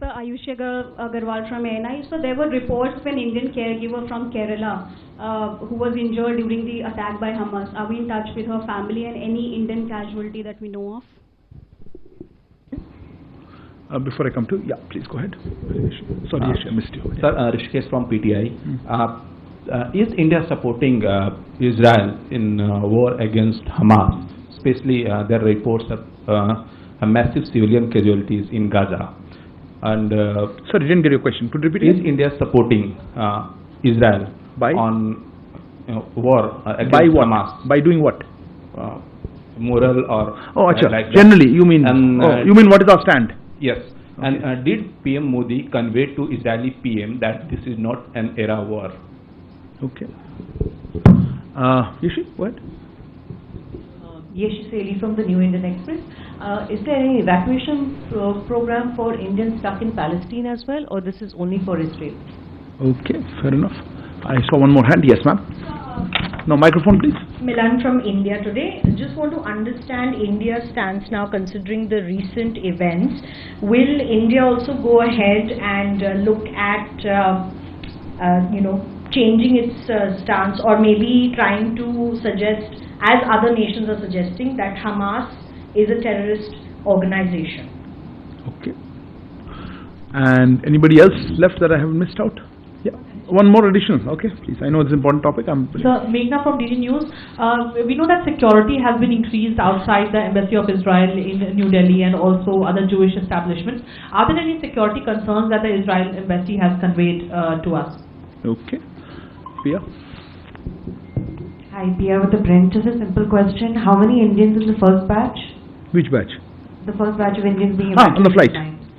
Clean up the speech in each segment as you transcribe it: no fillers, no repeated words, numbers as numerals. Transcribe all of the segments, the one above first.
sir. Ayushi Agarwal from ANI. So there were reports of an Indian caregiver from Kerala who was injured during the attack by Hamas. Are we in touch with her family and any Indian casualty that we know of? Before I come to, yeah, please go ahead. Sorry, I missed you. Sir, Rishikesh from PTI. Is India supporting Israel in war against Hamas? Especially, there are reports of massive civilian casualties in Gaza. And sorry, I didn't get your question. Could you repeat it? Is India supporting Israel by on war against by what? Hamas? By doing what? Moral or like generally, you mean? And, you mean what is our stand? Yes. Okay. And did PM Modi convey to Israeli PM that this is not an era war? Okay. Yeshi, what? Yeshi Seli from the New Indian Express. Is there any evacuation program for Indians stuck in Palestine as well, or this is only for Israel? Okay, fair enough. I saw one more hand. Yes, ma'am. No, microphone, please. Milan from India today. Just want to understand India's stance now, considering the recent events. Will India also go ahead and look at, changing its stance, or maybe trying to suggest, as other nations are suggesting, that Hamas is a terrorist organization? Okay. And anybody else left that I have missed out? Yeah. One more additional, okay, please. I know it's an important topic. Sir, Meghna from DD News. We know that security has been increased outside the Embassy of Israel in New Delhi and also other Jewish establishments. Are there any security concerns that the Israel Embassy has conveyed to us? Okay. Pia? Hi, Pia with the print. Just a simple question. How many Indians in the first batch? Which batch? The first batch of Indians being evacuated. On the flight.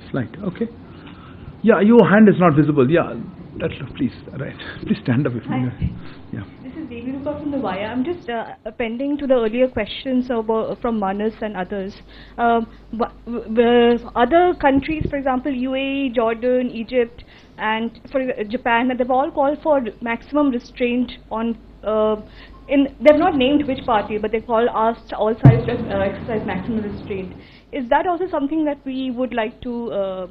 Flight, okay. Yeah, your hand is not visible. Yeah. Please, right. Please stand up if you yeah. This is Devi Rupa from the Wire. I'm just appending to the earlier questions from Manas and others. Other countries, for example, UAE, Jordan, Egypt, and Japan, they've all called for maximum restraint on. They've not named which party, but they've all asked all sides to exercise maximum restraint. Is that also something that we would like to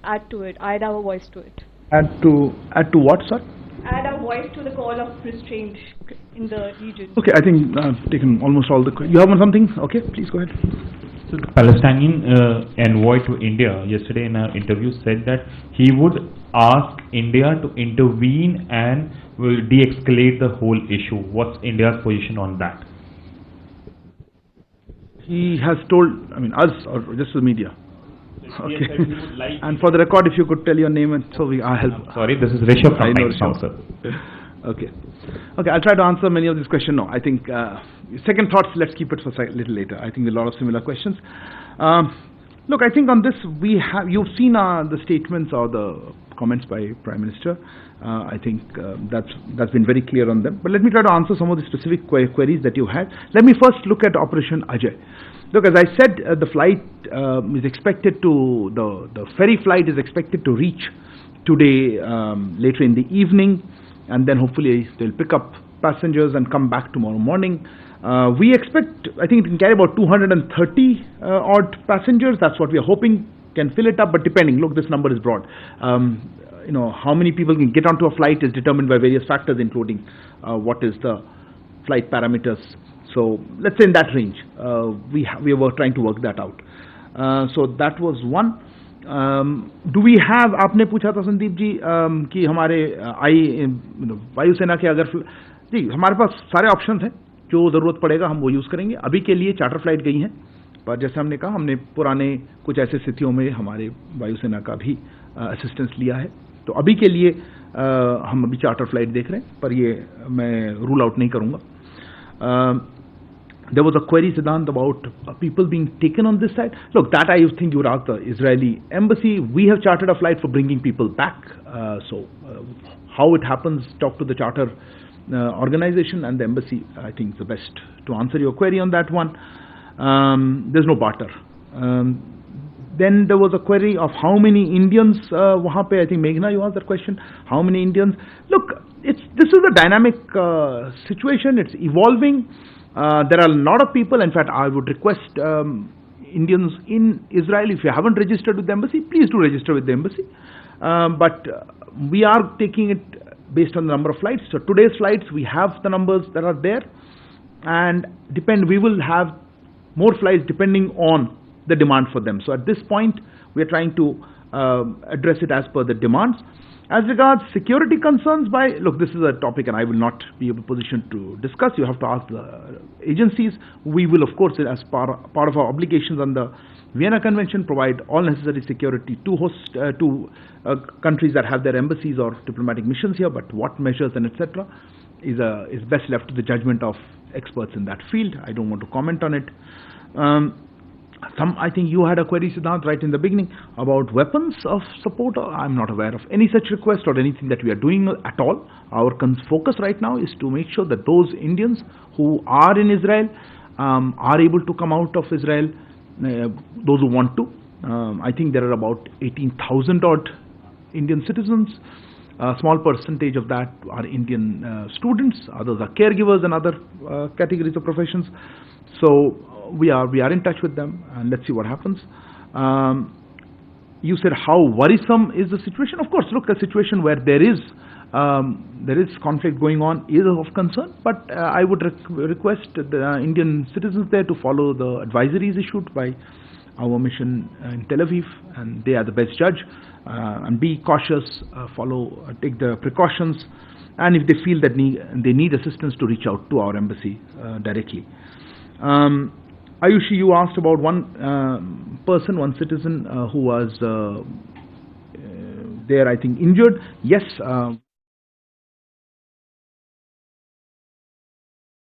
add to it? Add our voice to it. Add to what, sir? Add our voice to the call of restraint in the region. Okay, I think I've taken almost all the. You have something? Okay, please go ahead. So the Palestinian envoy to India yesterday in an interview said that he would ask India to intervene and will de-escalate the whole issue. What's India's position on that? He has told, us or just the media? Okay. And for the record, if you could tell your name, and so I'll help. Sorry, this is Rishabh from Rishabh, sir. Okay. Okay, I'll try to answer many of these questions. No, I think second thoughts, let's keep it for a little later. I think a lot of similar questions. Look, I think on this, you've seen the statements or the comments by Prime Minister. I think that's been very clear on them. But let me try to answer some of the specific queries that you had. Let me first look at Operation Ajay. Look, as I said, the flight is expected to, the ferry flight is expected to reach today later in the evening, and then hopefully they'll pick up passengers and come back tomorrow morning. We expect, I think it can carry about 230 odd passengers. That's what we are hoping can fill it up, but depending, look, this number is broad. How many people can get onto a flight is determined by various factors, including what is the flight parameters. So let's say in that range, we were trying to work that out. So that was one. Do we have? आपने पूछा था संदीप जी कि हमारे वायुसेना के अगर जी हमारे पास सारे ऑप्शंस हैं, जो ज़रूरत पड़ेगा हम वो यूज़ करेंगे. अभी के लिए चार्टर फ्लाइट गई हैं, पर जैसे हमने कहा हमने पुराने कुछ ऐसे स्थितियों में हमारे वायुसेना का भी असिस्टेंस लिया है. तो अभी के लिए हम अभी चार्टर फ्लाइट देख रहे हैं, पर ये मैं रूल आउट नहीं करूँगा. There was a query, Siddhant, about people being taken on this side. Look, that I think you would ask the Israeli embassy. We have chartered a flight for bringing people back. So how it happens, talk to the charter organization and the embassy. I think the best to answer your query on that one. There's no barter. Then there was a query of how many Indians wahan pe. I think Meghna, you asked that question. How many Indians? Look, this is a dynamic situation. It's evolving. There are a lot of people. In fact, I would request Indians in Israel, if you haven't registered with the embassy, please do register with the embassy. But we are taking it based on the number of flights. So today's flights, we have the numbers that are there, and we will have more flights depending on the demand for them. So at this point, we are trying to address it as per the demands. As regards security concerns, look, this is a topic and I will not be able positioned to discuss. You have to ask the agencies. We will, of course, as part of our obligations on the Vienna Convention, provide all necessary security to countries that have their embassies or diplomatic missions here. But what measures and etc. is best left to the judgment of experts in that field. I don't want to comment on it. I think you had a query, Siddharth, right in the beginning about weapons of support. I'm not aware of any such request or anything that we are doing at all. Our focus right now is to make sure that those Indians who are in Israel are able to come out of Israel, those who want to. I think there are about 18,000 odd Indian citizens. A small percentage of that are Indian students. Others are caregivers and other categories of professions. So we are in touch with them, and let's see what happens. You said how worrisome is the situation? Of course, look, a situation where there is conflict going on is of concern, but I would request the Indian citizens there to follow the advisories issued by our mission in Tel Aviv, and they are the best judge, and be cautious, take the precautions, and if they feel that they need assistance, to reach out to our embassy directly. Ayushi, you asked about one citizen who was there, I think, injured. Yes.